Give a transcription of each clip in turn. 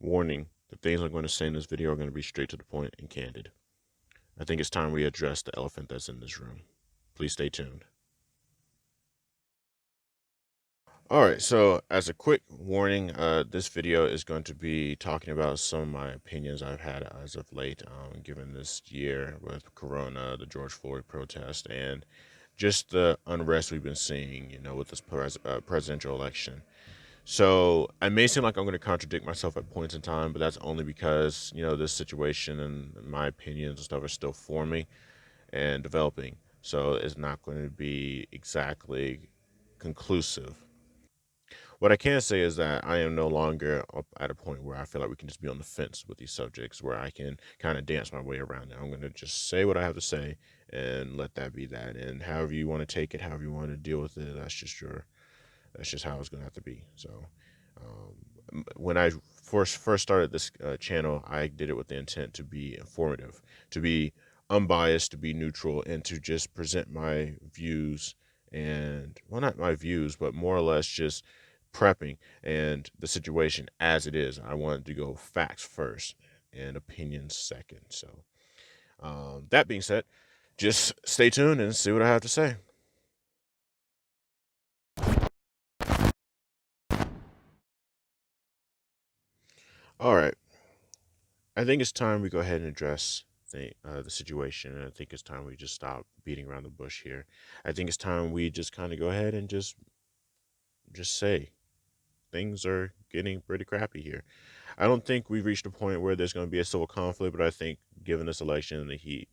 Warning, the things I'm going to say in this video are going to be straight to the point and candid. I think it's time we address the elephant that's in this room. Please stay tuned. Alright, so as a quick warning, this video is going to be talking about some of my opinions I've had as of late, given this year with Corona, the George Floyd protest, and just the unrest we've been seeing, with this presidential election. So I may seem like I'm going to contradict myself at points in time, but that's only because, this situation and my opinions and stuff are still forming and developing. So it's not going to be exactly conclusive. What I can say is that I am no longer up at a point where I feel like we can just be on the fence with these subjects, where I can kind of dance my way around it. I'm going to just say what I have to say and let that be that. And however you want to take it, however you want to deal with it, that's just how it's going to have to be. So, when I first started this channel, I did it with the intent to be informative, to be unbiased, to be neutral, and to just present my views and, well, not my views, but more or less just prepping and the situation as it is. I wanted to go facts first and opinions second. So, that being said, just stay tuned and see what I have to say. All right. I think it's time we go ahead and address the situation. And I think it's time we just stop beating around the bush here. I think it's time we just kind of go ahead and just say things are getting pretty crappy here. I don't think we've reached a point where there's going to be a civil conflict, but I think given this election and the heat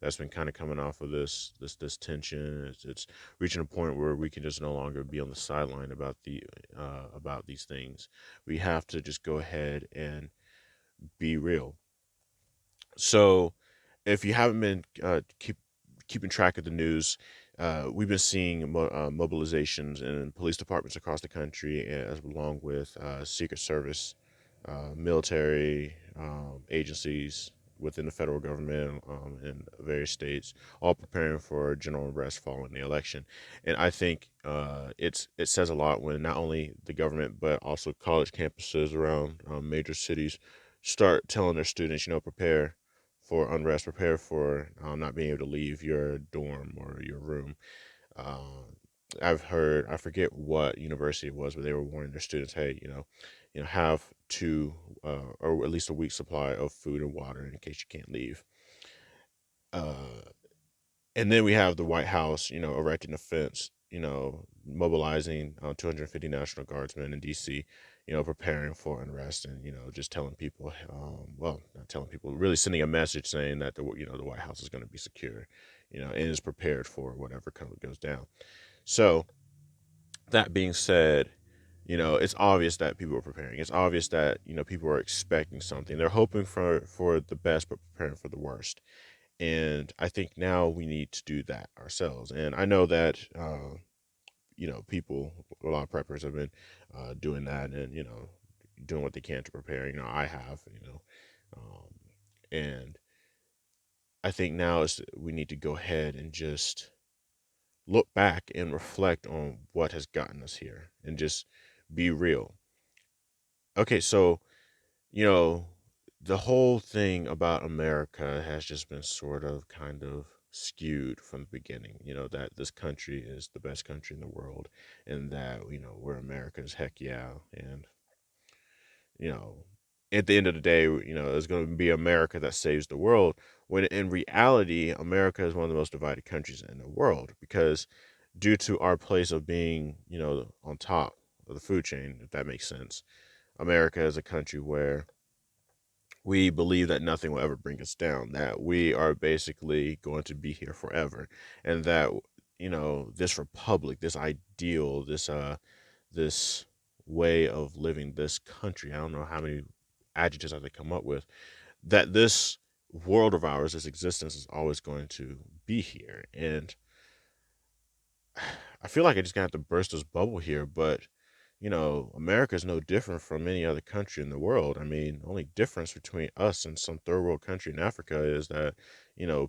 that's been kind of coming off of this tension, it's reaching a point where we can just no longer be on the sideline about these things. We have to just go ahead and be real. So, if you haven't been keeping track of the news, we've been seeing mobilizations in police departments across the country, as along with Secret Service, military agencies within the federal government in various states, all preparing for general unrest following the election. And I think it says a lot when not only the government but also college campuses around major cities start telling their students, prepare for unrest, prepare for not being able to leave your dorm or your room. Uh, I've heard, I forget what university it was, but they were warning their students, hey, have two or at least a week's supply of food and water in case you can't leave. Uh, and then we have the White House, erecting a fence, mobilizing 250 National Guardsmen in D.C., preparing for unrest and, just telling people, well, not telling people, really sending a message saying that the White House is going to be secure, and is prepared for whatever goes down. So that being said, it's obvious that people are preparing. It's obvious that, people are expecting something. They're hoping for the best, but preparing for the worst. And I think now we need to do that ourselves. And I know that, people, a lot of preppers have been doing that and, doing what they can to prepare. I have, and I think now is we need to go ahead and just look back and reflect on what has gotten us here and just be real. Okay, so, you know, the whole thing about America has just been sort of kind of skewed from the beginning, that this country is the best country in the world and that, we're America's heck yeah. And, you know, at the end of the day, it's going to be America that saves the world. When in reality, America is one of the most divided countries in the world because due to our place of being, on top of the food chain, if that makes sense, America is a country where we believe that nothing will ever bring us down, that we are basically going to be here forever, and that this republic, this ideal, this way of living this country. I don't know how many adjectives I could come up with. That this world of ours, this existence, is always going to be here, and I feel like I just gonna have to burst this bubble here, but America is no different from any other country in the world. I mean, the only difference between us and some third world country in Africa is that,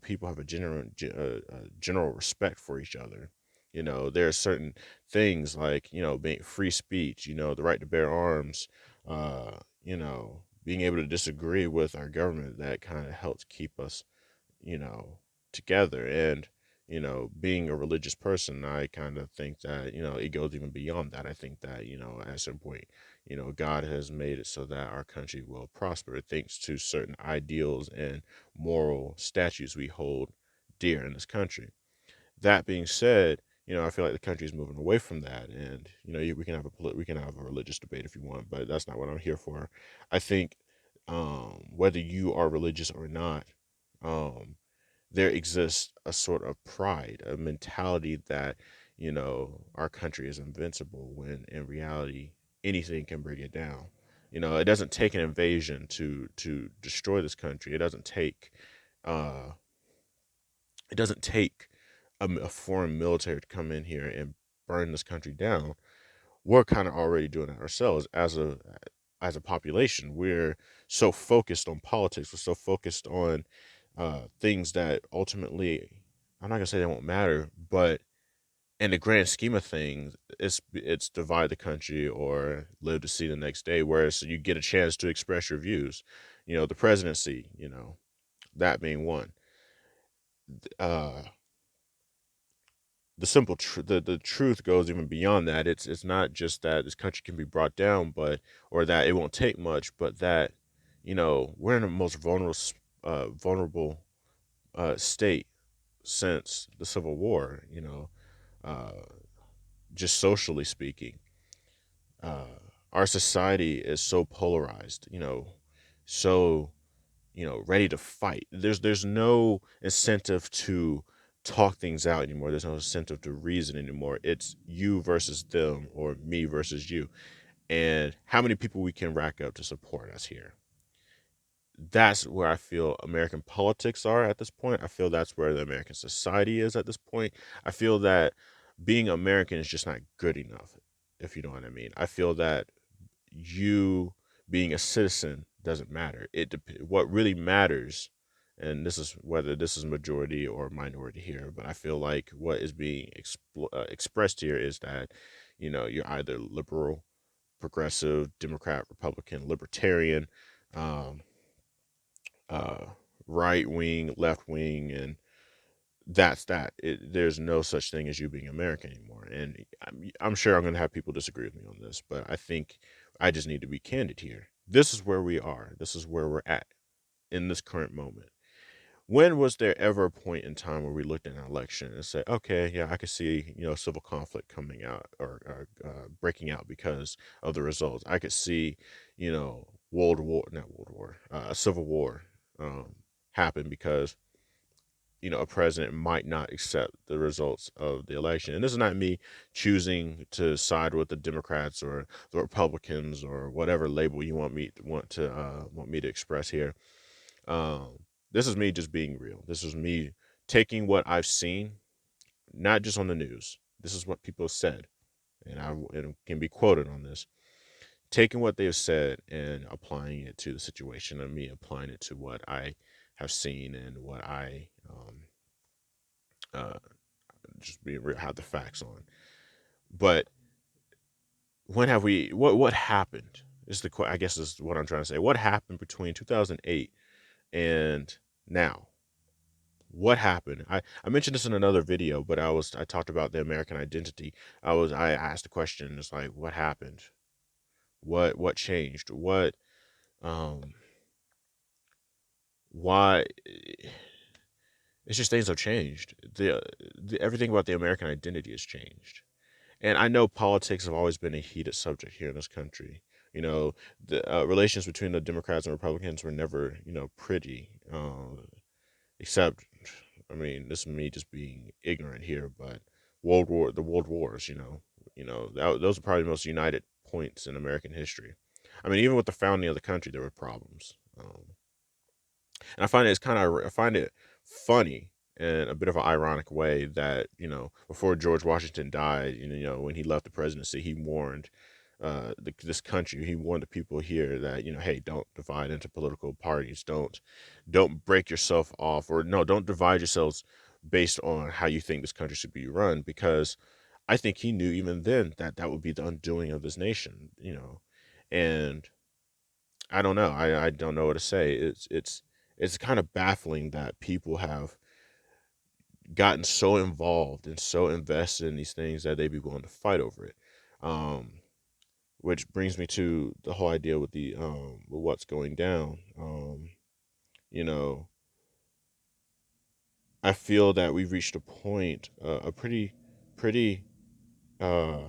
people have a general respect for each other. There are certain things like, being free speech, the right to bear arms, being able to disagree with our government that kind of helps keep us, you know, together. And, being a religious person, I kind of think that, it goes even beyond that. I think that, at some point, God has made it so that our country will prosper thanks to certain ideals and moral statutes we hold dear in this country. That being said, I feel like the country is moving away from that, and we can have we can have a religious debate if you want, but that's not what I'm here for. I think whether you are religious or not, um, there exists a sort of pride, a mentality that our country is invincible when in reality anything can bring it down. It doesn't take an invasion to destroy this country. Uh, it doesn't take a foreign military to come in here and burn this country down. We're kind of already doing it ourselves as a population. We're so focused on politics. We're so focused on things that ultimately, I'm not gonna say they won't matter, but in the grand scheme of things, it's divide the country or live to see the next day. Whereas you get a chance to express your views. The presidency, that being one. Uh, the truth goes even beyond that. It's not just that this country can be brought down, but or that it won't take much, but that we're in the most vulnerable state since the Civil War. Uh, just socially speaking, uh, our society is so polarized. So ready to fight. There's no incentive to talk things out anymore. There's no incentive to reason anymore. It's you versus them or me versus you. And how many people we can rack up to support us here. That's where I feel American politics are at this point. I feel that's where the American society is at this point. I feel that being American is just not good enough, if you know what I mean. I feel that you being a citizen doesn't matter. What really matters, and this is whether this is majority or minority here, but I feel like what is being expressed here is that you're either liberal, progressive, Democrat, Republican, libertarian, um, uh, right wing, left wing, and that's that. There's no such thing as you being American anymore. And I'm sure I'm going to have people disagree with me on this, but I think I just need to be candid here. This is where we are. This is where we're at in this current moment. When was there ever a point in time where we looked at an election and said, okay, yeah, I could see, civil conflict coming out or breaking out because of the results. I could see, not World War, a civil war um, happen because a president might not accept the results of the election. And this is not me choosing to side with the Democrats or the Republicans or whatever label you want me to express here. Um, this is me just being real. This is me taking what I've seen, not just on the news. This is what people have said, and and can be quoted on this. Taking what they have said and applying it to the situation, and me applying it to what I have seen and what I uh, just be real, have the facts on. But when have we? What happened? Is I guess is what I'm trying to say. What happened between 2008 and now? What happened? I mentioned this in another video, but I talked about the American identity. I asked the question. It's like what happened? What changed? Um why? It's just things have changed. Everything about the American identity has changed. And I know politics have always been a heated subject here in this country. The relations between the Democrats and Republicans were never, pretty. Except, I mean, this is me just being ignorant here, but the World Wars, those are probably the most united points in American history. I mean, even with the founding of the country, there were problems. And I find it funny in a bit of an ironic way that before George Washington died, when he left the presidency, he warned this country. He warned the people here that hey, don't divide into political parties. Don't break yourself off, or no, don't divide yourselves based on how you think this country should be run, because I think he knew even then that that would be the undoing of this nation. And I don't know. I don't know what to say. It's kind of baffling that people have gotten so involved and so invested in these things that they be willing to fight over it. Um, which brings me to the whole idea with the with what's going down. You know, I feel that we've reached a point, a pretty. Uh,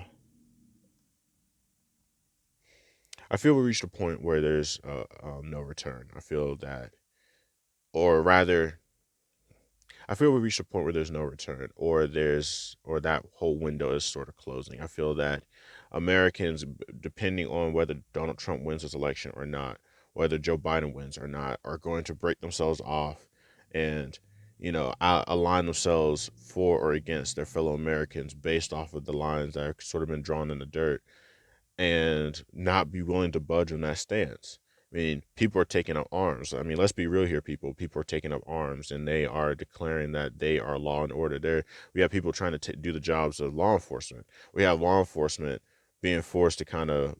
I feel we reached a point where there's no return. I feel that, or rather, I feel we reached a point where there's no return, or that whole window is sort of closing. I feel that Americans, depending on whether Donald Trump wins this election or not, whether Joe Biden wins or not, are going to break themselves off and, align themselves for or against their fellow Americans based off of the lines that have sort of been drawn in the dirt and not be willing to budge on that stance. I mean, people are taking up arms. I mean, let's be real here, people. People are taking up arms and they are declaring that they are law and order. We have people trying to do the jobs of law enforcement. We have law enforcement being forced to kind of,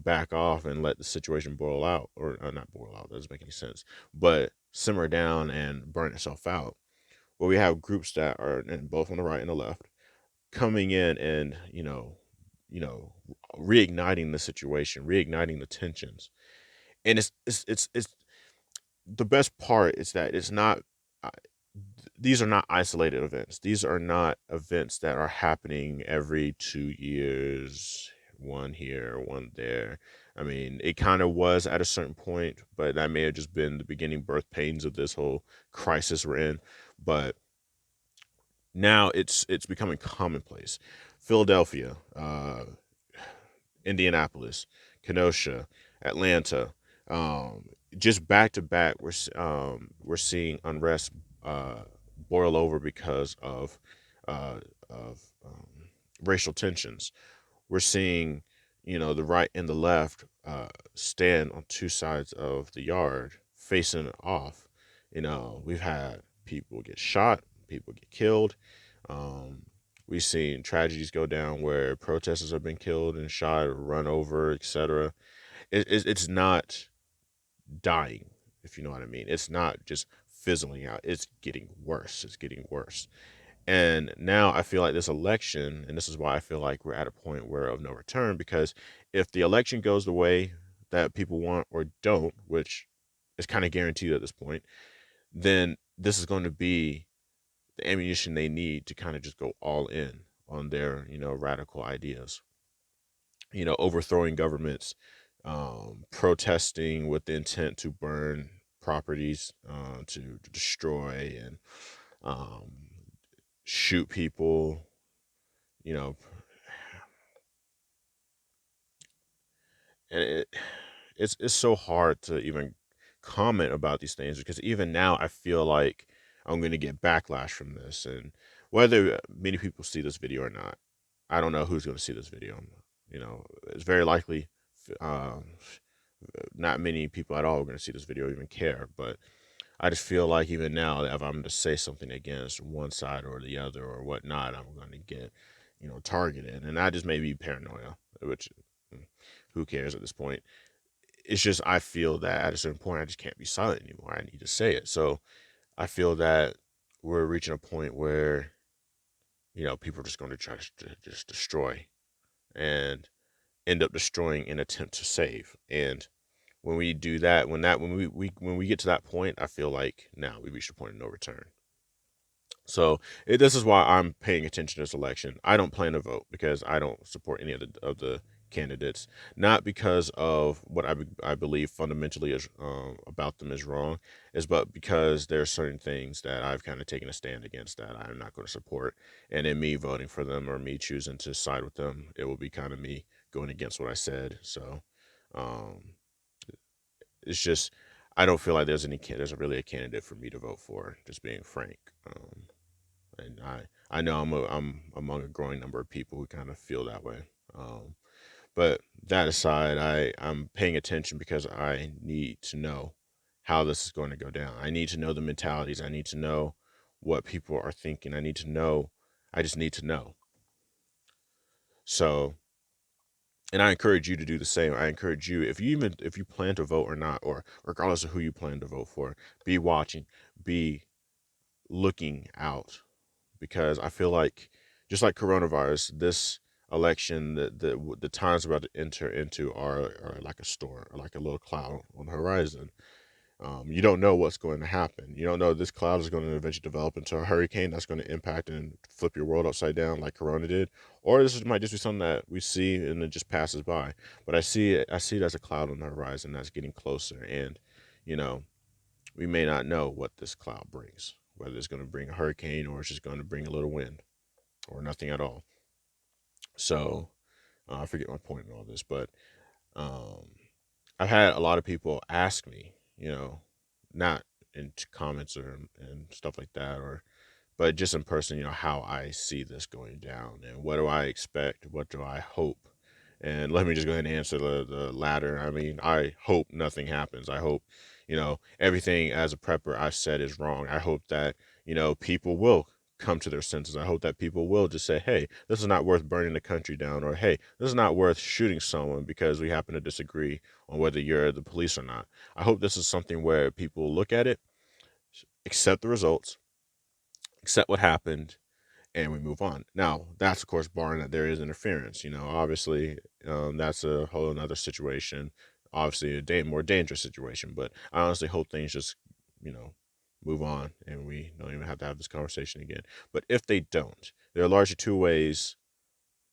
back off and let the situation boil out, or not boil out, that doesn't make any sense, but simmer down and burn itself out. Well, we have groups that are, and both on the right and the left, coming in and you know, reigniting the situation, reigniting the tensions. And it's the best part is that it's not. Uh, these are not isolated events. These are not events that are happening every 2 years, one here, one there. I mean, it kind of was at a certain point, but that may have just been the beginning birth pains of this whole crisis we're in. But now it's becoming commonplace. Philadelphia, Indianapolis, Kenosha, Atlanta, just back to back, we're seeing unrest uh, boil over because uh, of racial tensions. We're seeing, the right and the left stand on two sides of the yard facing off. We've had people get shot, people get killed. Um, we've seen tragedies go down where protesters have been killed and shot or run over, etc. It's not dying, if you know what I mean. It's not just fizzling out. It's getting worse. It's getting worse. And now I feel like this election, and this is why I feel like we're at a point where of no return, because if the election goes the way that people want or don't, which is kind of guaranteed at this point, then this is going to be the ammunition they need to kind of just go all in on their, radical ideas. Overthrowing governments, protesting with the intent to burn properties, to destroy and um, shoot people, you know, and it's so hard to even comment about these things because even now I feel like I'm going to get backlash from this, and whether many people see this video or not, I don't know who's going to see this video. It's very likely um, not many people at all are going to see this video, even care. But I just feel like even now, if I'm to say something against one side or the other or whatnot, I'm going to get, targeted, and that just may be paranoia, which who cares at this point. It's just I feel that at a certain point I just can't be silent anymore. I need to say it. So I feel that we're reaching a point where people are just going to try to just destroy and end up destroying in attempt to save. And when we do that, when we get to that point, I feel like now we reached a point of no return. So this is why I'm paying attention to this election. I don't plan to vote because I don't support any of the candidates, not because of what I believe fundamentally is about them is wrong, is but because there are certain things that I've kind of taken a stand against that I'm not going to support, and in me voting for them or me choosing to side with them, it will be kind of me going against what I said. So um, it's just I don't feel like there's really a candidate for me to vote for. Just being frank. And I know I'm among a growing number of people who kind of feel that way. But that aside, I'm paying attention because I need to know how this is going to go down. I need to know the mentalities. I need to know what people are thinking. I need to know. I just need to know. So And I encourage you to do the same. I encourage you, if you plan to vote or not, or regardless of who you plan to vote for, be watching, be looking out, because I feel like, just like coronavirus, this election, the times we're about to enter into are like a storm, or like a little cloud on the horizon. You don't know what's going to happen. You don't know this cloud is going to eventually develop into a hurricane that's going to impact and flip your world upside down like Corona did, or might just be something that we see and it just passes by. But I see it as a cloud on the horizon that's getting closer, and you know, we may not know what this cloud brings, whether it's going to bring a hurricane or it's just going to bring a little wind or nothing at all. So I forget my point in all this, but um, I've had a lot of people ask me, not in comments or and stuff like that, or but just in person, how I see this going down and what do I expect, what do I hope. And let me just go ahead and answer the latter. I mean, I hope nothing happens. I hope, everything as a prepper I've said is wrong. I hope that, people will come to their senses. I hope that people will just say, hey, this is not worth burning the country down, or hey, this is not worth shooting someone because we happen to disagree on whether you're the police or not. I hope this is something where people look at it, accept the results, accept what happened, and we move on. Now, that's of course barring that there is interference. Obviously, that's a whole another situation. Obviously, more dangerous situation. But I honestly hope things just, you know, move on and we don't even have to have this conversation again. But if they don't, there are largely two ways,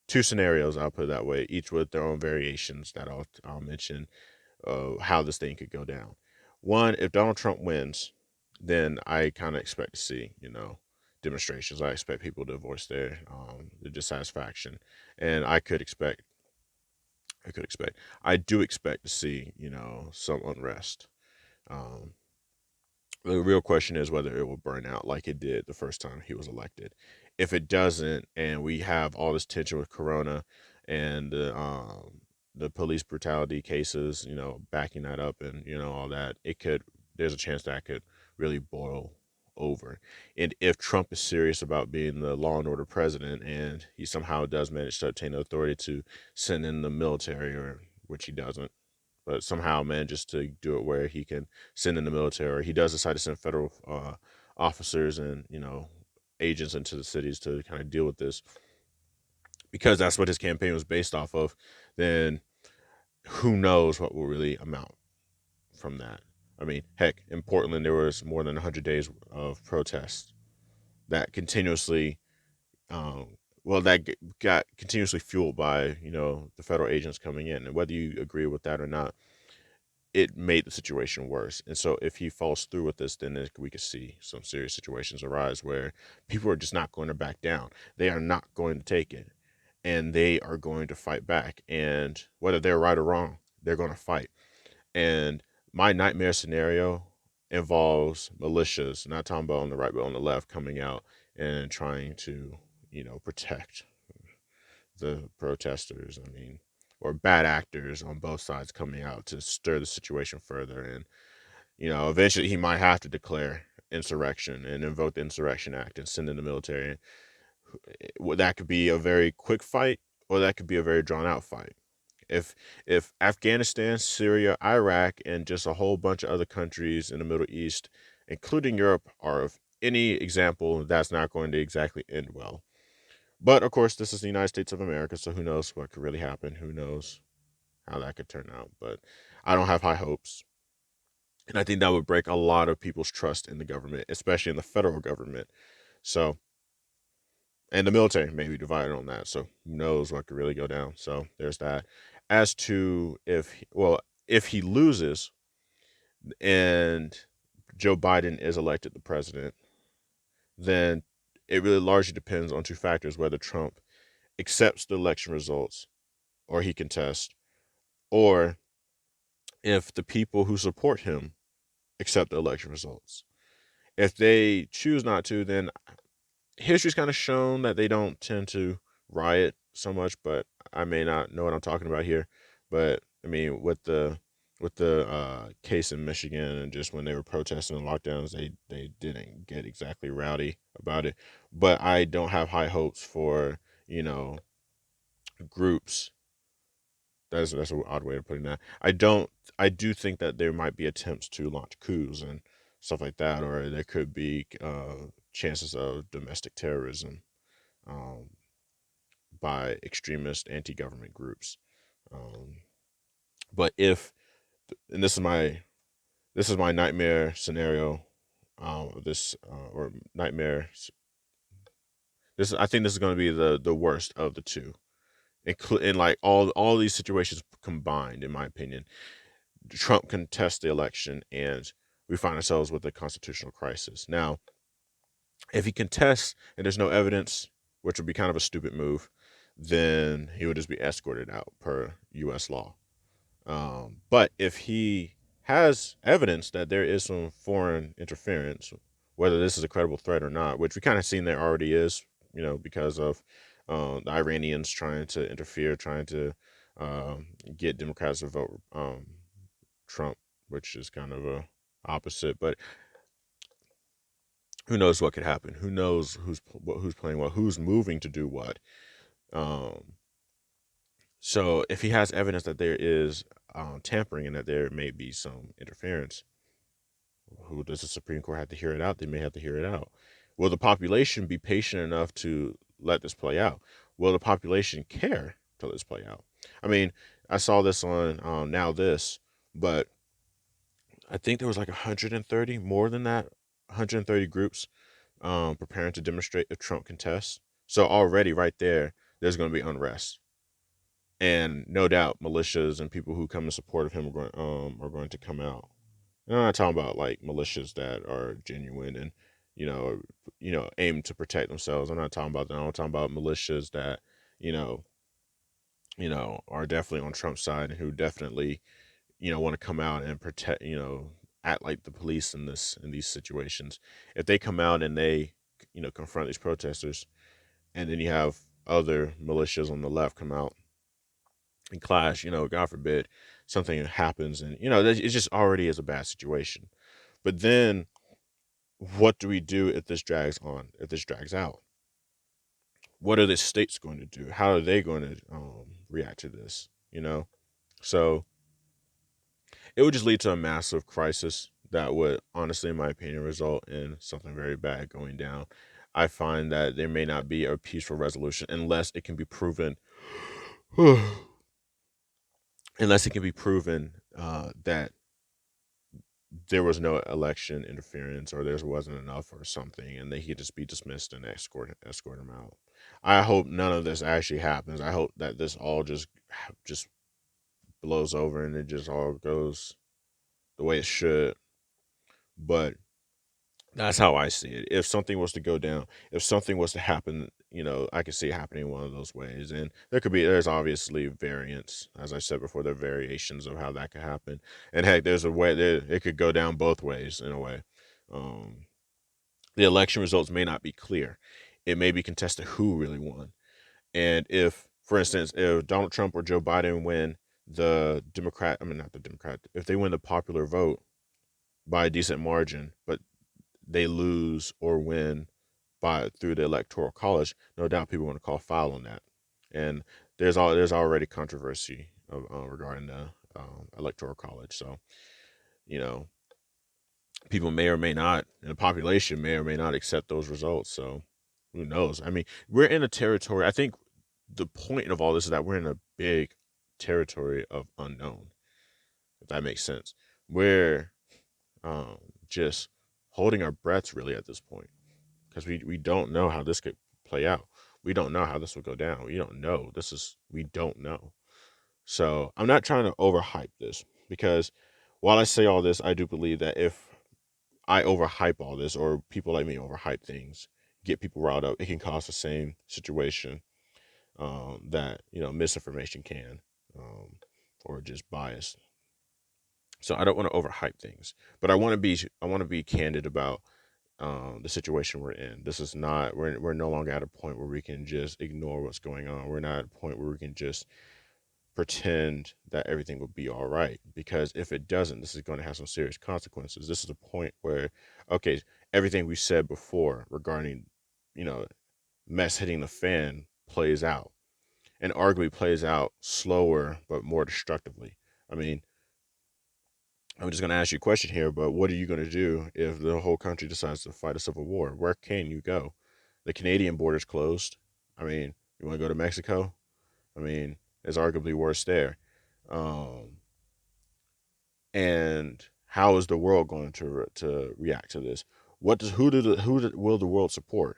two scenarios. I'll put it that way, each with their own variations that I'll mention how this thing could go down. One, if Donald Trump wins, then I kind of expect to see, demonstrations. I expect people to voice their dissatisfaction, and I do expect to see, some unrest. Um, the real question is whether it will burn out like it did the first time he was elected. If it doesn't, and we have all this tension with Corona and the police brutality cases, backing that up, and all that, there's a chance that could really boil over. And if Trump is serious about being the law and order president, and he somehow does manage to obtain the authority to send in the military, or which he doesn't, but somehow manages to do it where he can send in the military, or he does decide to send federal officers and agents into the cities to kind of deal with this, because that's what his campaign was based off of. Then who knows what will really amount from that? I mean, heck, in Portland there was more than 100 days of protests that continuously, um, got continuously fueled by the federal agents coming in, and whether you agree with that or not, it made the situation worse. And so if he falls through with this, then we could see some serious situations arise where people are just not going to back down. They are not going to take it, and they are going to fight back. And whether they're right or wrong, they're going to fight. And my nightmare scenario involves militias, not talking about on the right, but on the left, coming out and trying to, protect the protesters. I mean, or bad actors on both sides coming out to stir the situation further. And, eventually he might have to declare insurrection and invoke the Insurrection Act and send in the military. That could be a very quick fight, or that could be a very drawn out fight. If if Afghanistan, Syria, Iraq, and just a whole bunch of other countries in the Middle East, including Europe, are of any example, that's not going to exactly end well. But of course, this is the United States of America, so who knows what could really happen? Who knows how that could turn out? But I don't have high hopes. And I think that would break a lot of people's trust in the government, especially in the federal government. So, and the military may be divided on that. So, who knows what could really go down? So, there's that. As to if he loses and Joe Biden is elected the president, then it really largely depends on two factors: whether Trump accepts the election results or he contests, or if the people who support him accept the election results. If they choose not to, then history's kind of shown that they don't tend to riot so much. But I may not know what I'm talking about here. But I mean, with the case in Michigan, and just when they were protesting the lockdowns, they didn't get exactly rowdy about it. But I don't have high hopes for, you know groups That's an odd way of putting that. I do think that there might be attempts to launch coups and stuff like that, or there could be chances of domestic terrorism um, by extremist anti-government groups. Um, but if and this is my nightmare scenario, this or nightmare. I think this is going to be the worst of the two, in like all these situations combined, in my opinion. Trump contests the election, and we find ourselves with a constitutional crisis. Now, if he contests and there's no evidence, which would be kind of a stupid move, then he would just be escorted out per U.S. law. But if he has evidence that there is some foreign interference, whether this is a credible threat or not, which we kind of seen there already is, because of the Iranians trying to interfere, trying to get Democrats to vote Trump, which is kind of a opposite. But who knows what could happen? Who knows who's playing what? Who's moving to do what? Um, so if he has evidence that there is tampering and that there may be some interference, who does the Supreme Court have to hear it out? They may have to hear it out. Will the population be patient enough to let this play out? Will the population care to let this play out? I mean, I saw this on Now This, but I think there was like 130, more than that, 130 groups preparing to demonstrate if Trump contests. So already right there, there's going to be unrest, and no doubt militias and people who come in support of him are going to come out. And I'm not talking about like militias that are genuine and you know aim to protect themselves. I'm not talking about that. I'm talking about militias that you know are definitely on Trump's side and who definitely want to come out and protect, act like the police in these situations. If they come out and they confront these protesters, and then you have other militias on the left come out and clash, God forbid something happens, and it just already is a bad situation. But then what do we do if this drags on, if this drags out? What are the states going to do? How are they going to react to this? So it would just lead to a massive crisis that would, honestly, in my opinion, result in something very bad going down. I find that there may not be a peaceful resolution unless it can be proven, that there was no election interference or there wasn't enough or something, and they could just be dismissed and escort him out. I hope none of this actually happens. I hope that this all just blows over and it just all goes the way it should. But that's how I see it. If something was to go down, if something was to happen, I could see it happening one of those ways. And there's obviously variants. As I said before, there are variations of how that could happen. And heck, there's a way that it could go down both ways in a way. Um, the election results may not be clear. It may be contested who really won. And if, for instance, if Donald Trump or Joe Biden win not the Democrat, if they win the popular vote by a decent margin, but they lose or win by through the electoral college, no doubt people want to call foul on that. And there's already controversy regarding the electoral college. So you know people may or may not, and the population may or may not accept those results. So who knows? I mean, we're in a territory. I think the point of all this is that we're in a big territory of unknown. If that makes sense, we're just holding our breaths really at this point because we don't know how this could play out. We don't know how this will go down. We don't know. We don't know. So I'm not trying to overhype this because while I say all this, I do believe that if I overhype all this or people like me overhype things, get people riled up, it can cause the same situation that misinformation can, um, or just bias. So I don't want to overhype things, but I want to be candid about the situation we're in. This is not we're no longer at a point where we can just ignore what's going on. We're not at a point where we can just pretend that everything will be all right, because if it doesn't, this is going to have some serious consequences. This is a point where, okay, everything we said before regarding, you know, mess hitting the fan plays out. and arguably plays out slower but more destructively. I mean, I'm just going to ask you a question here, but what are you going to do if the whole country decides to fight a civil war? Where can you go? The Canadian border's closed. I mean, you want to go to Mexico? I mean, it's arguably worse there. Um, and how is the world going to react to this? What does will the world support?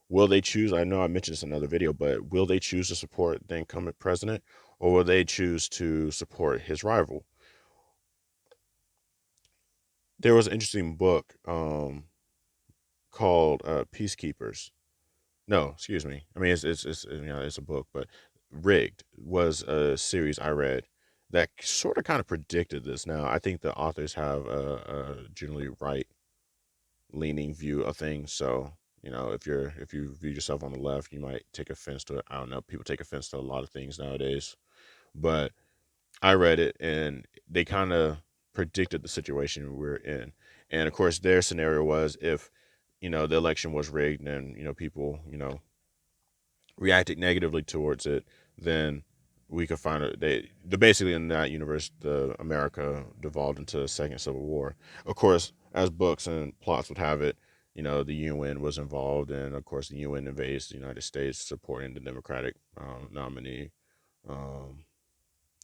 Will they choose? I know I mentioned this in another video, but will they choose to support the incumbent president, or will they choose to support his rival? There was an interesting book called Peacekeepers. No, excuse me. I mean, it's it's a book, but Rigged was a series I read that sort of kind of predicted this. Now, I think the authors have a generally right leaning view of things. So, if you view yourself on the left, you might take offense to it. I don't know. People take offense to a lot of things nowadays, but I read it and they kind of predicted the situation we're in. And of course, their scenario was if the election was rigged and people reacted negatively towards it, then we could find it. The basically in that universe, the America devolved into a second civil war. Of course, as books and plots would have it, the UN was involved, and of course, the UN invades the United States, supporting the Democratic nominee. Um,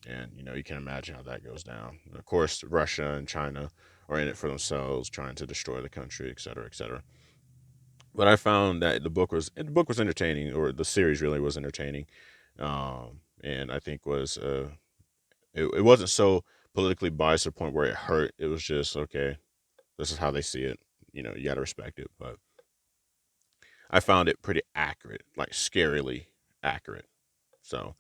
and you can imagine how that goes down. And of course, Russia and China are in it for themselves, trying to destroy the country, et cetera, et cetera. But I found that the book was entertaining, or the series really was entertaining, and I think it wasn't so politically biased to the point where it hurt. It was just okay. This is how they see it. You got to respect it. But I found it pretty accurate, like scarily accurate. So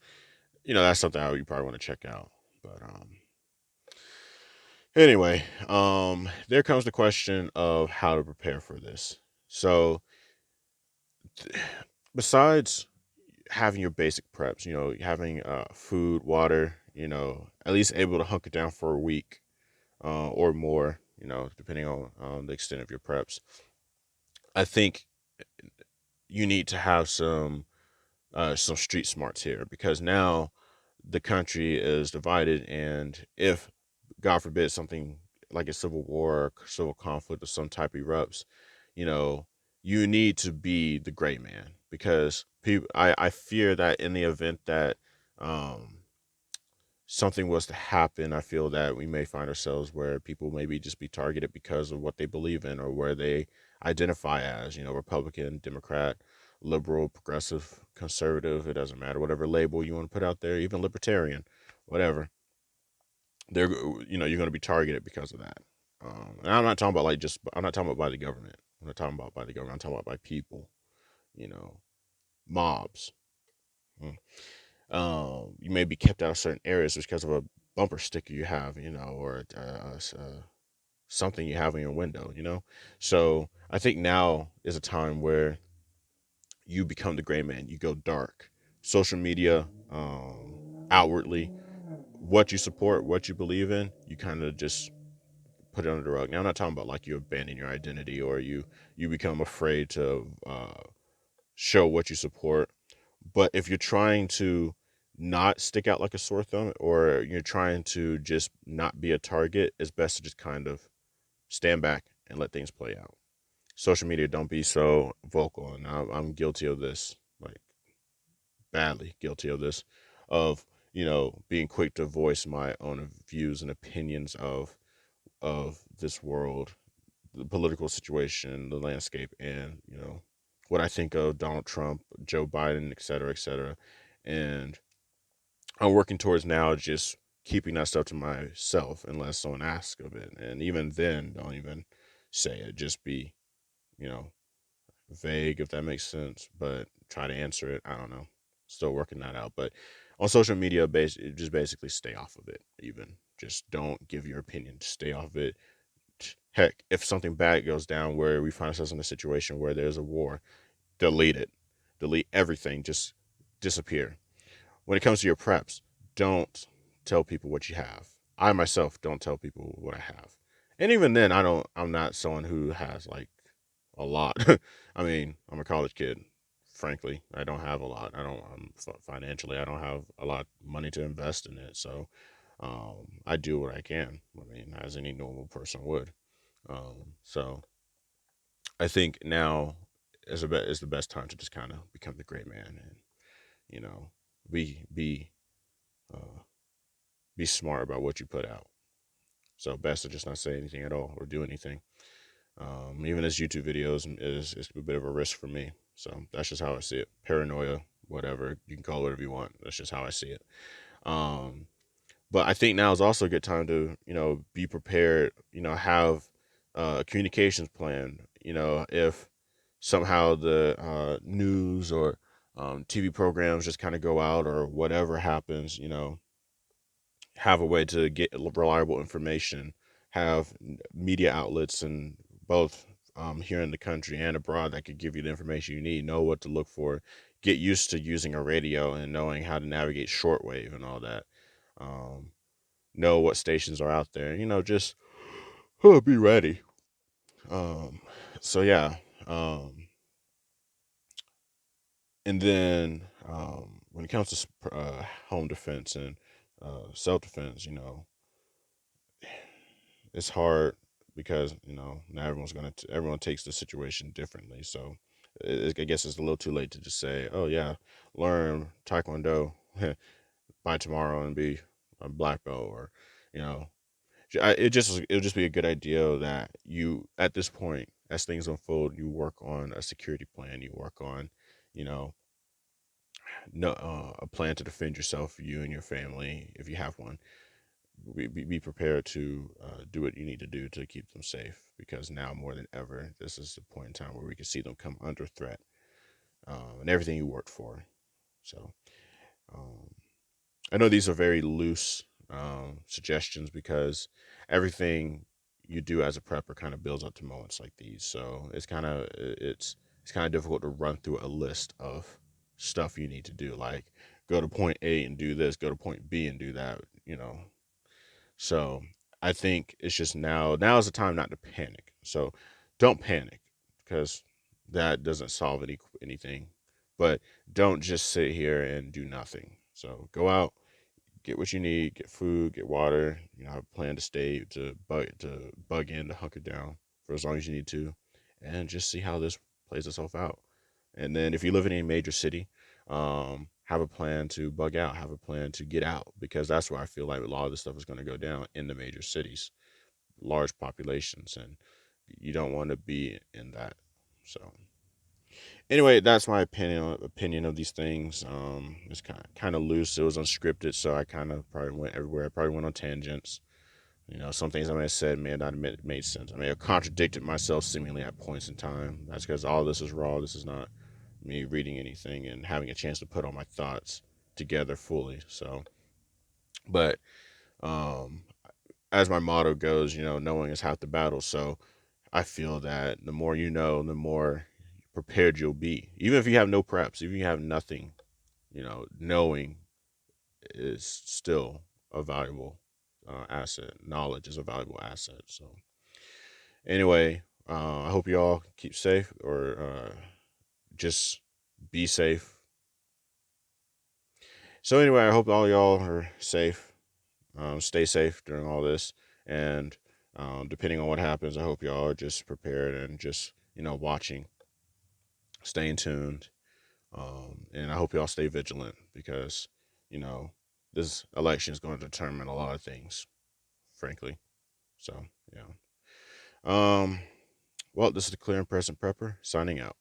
that's something you probably want to check out. But anyway, there comes the question of how to prepare for this. So besides having your basic preps, having food, water, at least able to hunker down for a week or more, depending on the extent of your preps. I think you need to have some street smarts here, because now the country is divided, and if God forbid something like a civil war or civil conflict of some type erupts, you know, you need to be the gray man, because people I fear that in the event that um something was to happen, I feel that we may find ourselves where people maybe just be targeted because of what they believe in or where they identify as, Republican, Democrat, liberal, progressive, conservative, it doesn't matter, whatever label you want to put out there, even libertarian, whatever. They're you're going to be targeted because of that. And I'm not talking about I'm not talking about by the government. I'm not talking about by the government. I'm talking about by people, you know, mobs. Mm. You may be kept out of certain areas just because of a bumper sticker you have, or something you have in your window, So I think now is a time where you become the gray man. You go dark. Social media, outwardly, what you support, what you believe in, you kind of just put it under the rug. Now I'm not talking about like you abandon your identity or you become afraid to show what you support. But if you're trying to not stick out like a sore thumb, or you're trying to just not be a target, it's best to just kind of stand back and let things play out. Social media, don't be so vocal, and I'm guilty of this, like badly guilty of this, of being quick to voice my own views and opinions of this world, the political situation, the landscape, and what I think of Donald Trump, Joe Biden, et cetera, et cetera. And I'm working towards now just keeping that stuff to myself unless someone asks of it. And even then, don't even say it. Just be, you know, vague, if that makes sense, but try to answer it. I don't know. Still working that out. But on social media, just basically stay off of it. Even just don't give your opinion. Stay off of it. Heck, if something bad goes down where we find ourselves in a situation where there's a war, delete it. Delete everything. Just disappear. When it comes to your preps, don't tell people what you have. I myself don't tell people what I have. And even then, I'm not someone who has like a lot. I mean, I'm a college kid, frankly, I don't have a lot. I don't financially, I don't have a lot of money to invest in it. So I do what I can. I mean, as any normal person would. So I think now is the best time to just kind of become the great man and you know be be uh, be smart about what you put out. So best to just not say anything at all or do anything. Even as YouTube videos is a bit of a risk for me. So that's just how I see it. Paranoia, whatever you can call it whatever you want. That's just how I see it. Um, but I think now is also a good time to be prepared. Have a communications plan. If somehow the news or TV programs just kind of go out or whatever happens, have a way to get reliable information, have media outlets and both here in the country and abroad that could give you the information you need, know what to look for, get used to using a radio and knowing how to navigate shortwave and all that. Um, know what stations are out there, just be ready. Um, so yeah. Um, and then when it comes to home defense and self defense, it's hard because not everyone takes the situation differently. So I guess it's a little too late to just say, oh yeah, learn taekwondo by tomorrow and be a black belt, or you know it'll just be a good idea that you at this point, as things unfold, you work on a security plan, you work on you know no a plan to defend yourself, you and your family if you have one. Be prepared to do what you need to do to keep them safe, because now more than ever this is the point in time where we can see them come under threat, and everything you worked for. So um, I know these are very loose suggestions because everything you do as a prepper kind of builds up to moments like these. So it's kind of difficult to run through a list of stuff you need to do, like go to point A and do this, go to point B and do that. So I think it's just now is the time not to panic. So don't panic, because that doesn't solve anything. But don't just sit here and do nothing. So go out, get what you need, get food, get water. Have a plan to stay to bug in, to hunker down for as long as you need to, and just see how this plays itself out. And then if you live in a major city, have a plan to bug out, have a plan to get out, because that's where I feel like a lot of this stuff is going to go down, in the major cities, large populations, and you don't want to be in that. So anyway, that's my opinion of these things. It's kind of loose. It was unscripted, so I kind of probably went everywhere. I probably went on tangents. Some things I may have said may have not made sense. I may have contradicted myself seemingly at points in time. That's because all this is raw. This is not me reading anything and having a chance to put all my thoughts together fully. So, but um, as my motto goes, knowing is half the battle. So I feel that the more you know, the more prepared you'll be. Even if you have no preps, even if you have nothing, knowing is still a valuable asset. Knowledge is a valuable asset. So anyway, I hope you all keep safe, or just be safe. So anyway, I hope all y'all are safe. Stay safe during all this, and depending on what happens, I hope y'all are just prepared and just watching, staying tuned, and I hope y'all stay vigilant, because you know this election is going to determine a lot of things, frankly. So yeah. Um. Well, this is the Clear and Present Prepper signing out.